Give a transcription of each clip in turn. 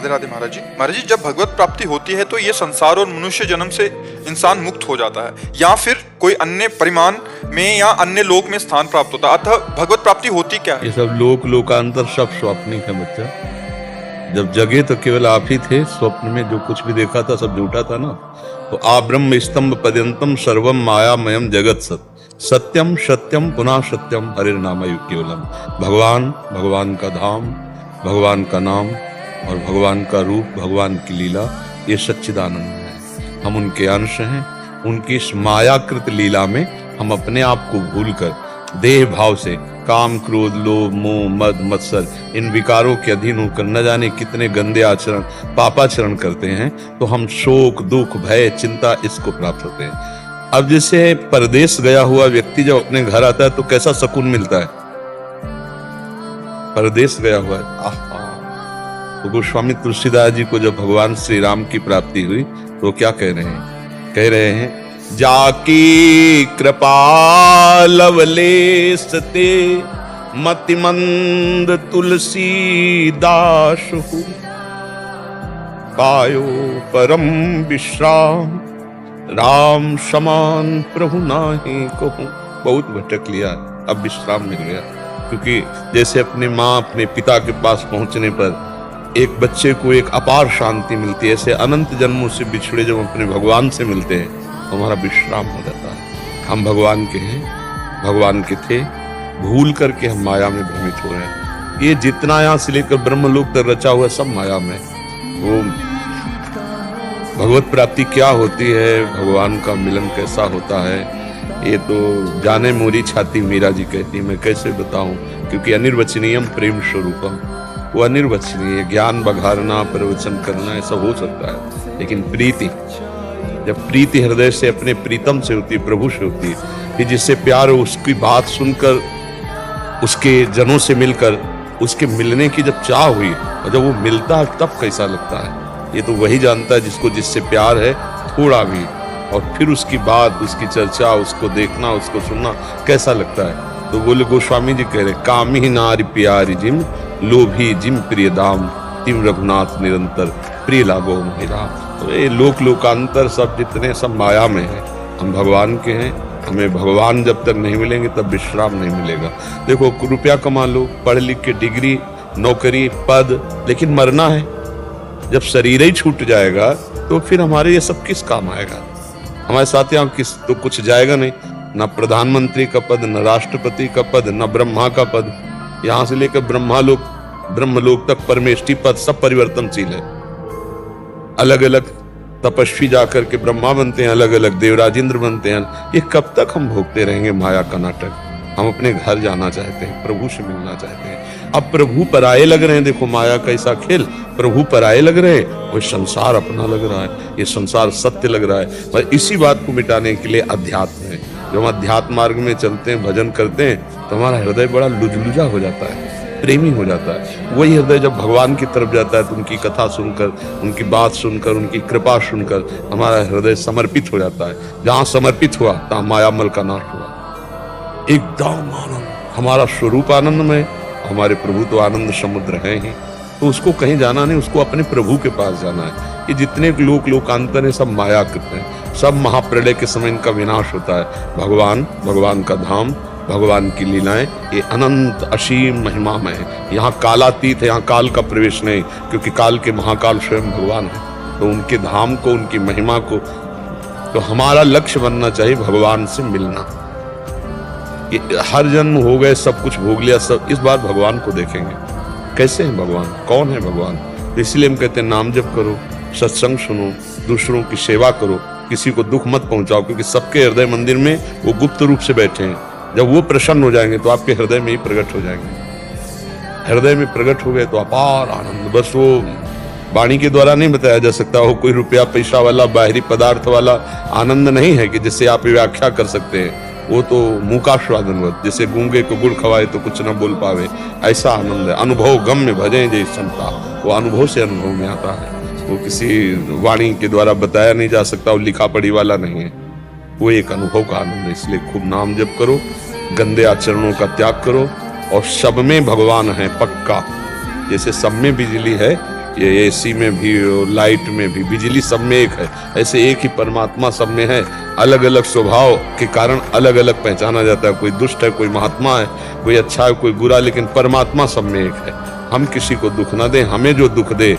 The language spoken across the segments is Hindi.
राधे राधे महाराज जी। महाराज जी, जब भगवत प्राप्ति होती है तो ये संसार और मनुष्य जन्म से इंसान मुक्त हो जाता है या फिर कोई अन्य परिमाण में या अन्य लोक में स्थान प्राप्त होता है। अतः भगवत प्राप्ति होती क्या है? ये सब लोकांतर सब स्वप्निक है बच्चा। जब जगे तो केवल आप ही थे, स्वप्न में जो कुछ भी देखा था सब झूठा था ना। तो आ ब्रह्म स्तंभ पर्यंतम सर्वम मायामयम जगत सत्यम सत्यम पुनः सत्यम हरिर नामयु केवलम। भगवान का धाम, भगवान का नाम और भगवान का रूप, भगवान की लीला, ये सच्चिदानंद है। हम उनके अंश हैं। उनकी इस मायाकृत लीला में हम अपने आप को भूलकर देह भाव से काम, क्रोध, लोभ, मोह, मद, मत्सर इन विकारों के अधीन होकर न जाने कितने गंदे आचरण, पापाचरण करते हैं। तो हम शोक, दुख, भय, चिंता इसको प्राप्त होते हैं। अब जैसे परदेश गया हुआ व्यक्ति जब अपने घर आता है तो कैसा सुकून मिलता है। परदेश गया हुआ है। तो गोस्वामी तुलसीदास जी को जब भगवान श्री राम की प्राप्ति हुई तो क्या कह रहे हैं जाकी कृपा लवलेश ते मतिमंद तुलसीदास हूँ, पायो परम विश्राम राम समान प्रभु नाही कहूं। बहुत भटक लिया, अब विश्राम मिल गया। क्योंकि जैसे अपनी माँ अपने पिता के पास पहुंचने पर एक बच्चे को एक अपार शांति मिलती है, ऐसे अनंत जन्मों से बिछड़े जब अपने भगवान से मिलते हैं तो हमारा विश्राम हो जाता है। हम भगवान के हैं, भगवान के थे, भूल करके हम माया में भ्रमित हो रहे हैं। ये जितना यहाँ से लेकर ब्रह्मलोक तक रचा हुआ सब माया में। वो भगवत प्राप्ति क्या होती है, भगवान का मिलन कैसा होता है, ये तो जाने मोरी छाती मीरा जी कहती, मैं कैसे बताऊं। क्योंकि अनिर्वचनीयम प्रेम स्वरूपम, वो अनिर्वचनीय। ज्ञान बघारना, प्रवचन करना ऐसा हो सकता है, लेकिन प्रीति, जब प्रीति हृदय से अपने प्रीतम से होती है, प्रभु से होती है, फिर जिससे प्यार हो उसकी बात सुनकर, उसके जनों से मिलकर, उसके मिलने की जब चाह हुई और जब वो मिलता है तब कैसा लगता है, ये तो वही जानता है जिसको जिससे प्यार है थोड़ा भी। और फिर उसकी बात, उसकी चर्चा, उसको देखना, उसको सुनना कैसा लगता है। तो बोले गोस्वामी जी कह रहे कामी नारी प्यारी जिम लोभी जिम प्रिय दाम तिम रघुनाथ निरंतर प्रिय लागो मेरा। तो ये लोकांतर सब जितने सब माया में है। हम भगवान के हैं, हमें भगवान जब तक नहीं मिलेंगे तब विश्राम नहीं मिलेगा। देखो रुपया कमा लो, पढ़ लिख के डिग्री, नौकरी, पद, लेकिन मरना है। जब शरीर ही छूट जाएगा तो फिर हमारे ये सब किस काम आएगा। हमारे साथ यहाँ किस तो कुछ जाएगा नहीं, न प्रधानमंत्री का पद, न राष्ट्रपति का पद, न ब्रह्मा का पद। यहाँ से लेकर ब्रह्मलोक तक परमेष्ठी पद सब परिवर्तनशील है। अलग अलग तपस्वी जाकर के ब्रह्मा बनते हैं, अलग अलग देवराजेंद्र बनते हैं। ये कब तक हम भोगते रहेंगे माया का नाटक। हम अपने घर जाना चाहते हैं, प्रभु से मिलना चाहते हैं। अब प्रभु पराये लग रहे हैं। देखो माया का ऐसा खेल, प्रभु पराये लग रहे हैं, वो संसार अपना लग रहा है, ये संसार सत्य लग रहा है। और इसी बात को मिटाने के लिए अध्यात्म है। जब हम अध्यात्म मार्ग में चलते हैं, भजन करते हैं, तो हमारा हृदय बड़ा लुजलुजा हो जाता है, प्रेमी हो जाता है। वही हृदय जब भगवान की तरफ जाता है तो उनकी कथा सुनकर, उनकी बात सुनकर, उनकी कृपा सुनकर हमारा हृदय समर्पित हो जाता है। जहाँ समर्पित हुआ तहाँ मायामल का नाश हुआ। एकदम आनंद, हमारा स्वरूप आनंदमय, हमारे प्रभु तो आनंद समुद्र है ही। तो उसको कहीं जाना नहीं, उसको अपने प्रभु के पास जाना है। ये जितने लोकांतर है सब माया करते हैं, सब महाप्रलय के समय इनका विनाश होता है। भगवान का धाम, भगवान की लीलाएं, ये अनंत असीम महिमामय है। यहाँ कालातीत है, यहाँ काल का प्रवेश नहीं, क्योंकि काल के महाकाल स्वयं भगवान है। तो उनके धाम को, उनकी महिमा को, तो हमारा लक्ष्य बनना चाहिए भगवान से मिलना। ये हर जन्म हो गए, सब कुछ भोग लिया, सब इस बार भगवान को देखेंगे कैसे है भगवान, कौन है भगवान। तो इसलिए हम कहते हैं नाम जप करो, सत्संग सुनो, दूसरों की सेवा करो, किसी को दुख मत पहुंचाओ, क्योंकि सबके हृदय मंदिर में वो गुप्त रूप से बैठे हैं। जब वो प्रसन्न हो जाएंगे तो आपके हृदय में ही प्रकट हो जाएंगे। हृदय में प्रकट हो गए तो अपार आनंद, बस वो वाणी के द्वारा नहीं बताया जा सकता। वो कोई रुपया पैसा वाला, बाहरी पदार्थ वाला आनंद नहीं है कि जिससे आप व्याख्या कर सकते हैं। वो तो मूकास्वादनवत, जैसे गूंगे को गुड़ खवाए तो कुछ न बोल पावे, ऐसा आनंद है। अनुभव गम में भजे जय समता, वो अनुभव से अनुभव में आता है। वो किसी वाणी के द्वारा बताया नहीं जा सकता, वो लिखा पढ़ी वाला नहीं है। वो एक अनुभव का आनंद है। इसलिए खूब नाम जप करो, गंदे आचरणों का त्याग करो, और सब में भगवान है पक्का। जैसे सब में बिजली है, ये एसी में भी लाइट में भी बिजली सब में एक है, ऐसे एक ही परमात्मा सब में है। अलग अलग स्वभाव के कारण अलग अलग पहचाना जाता है, कोई दुष्ट है, कोई महात्मा है, कोई अच्छा है, कोई बुरा, लेकिन परमात्मा सब में एक है। हम किसी को दुख ना दें, हमें जो दुख दे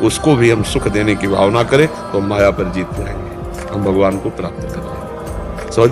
उसको भी हम सुख देने की भावना करें तो माया पर जीत जाएंगे, हम भगवान को प्राप्त करेंगे।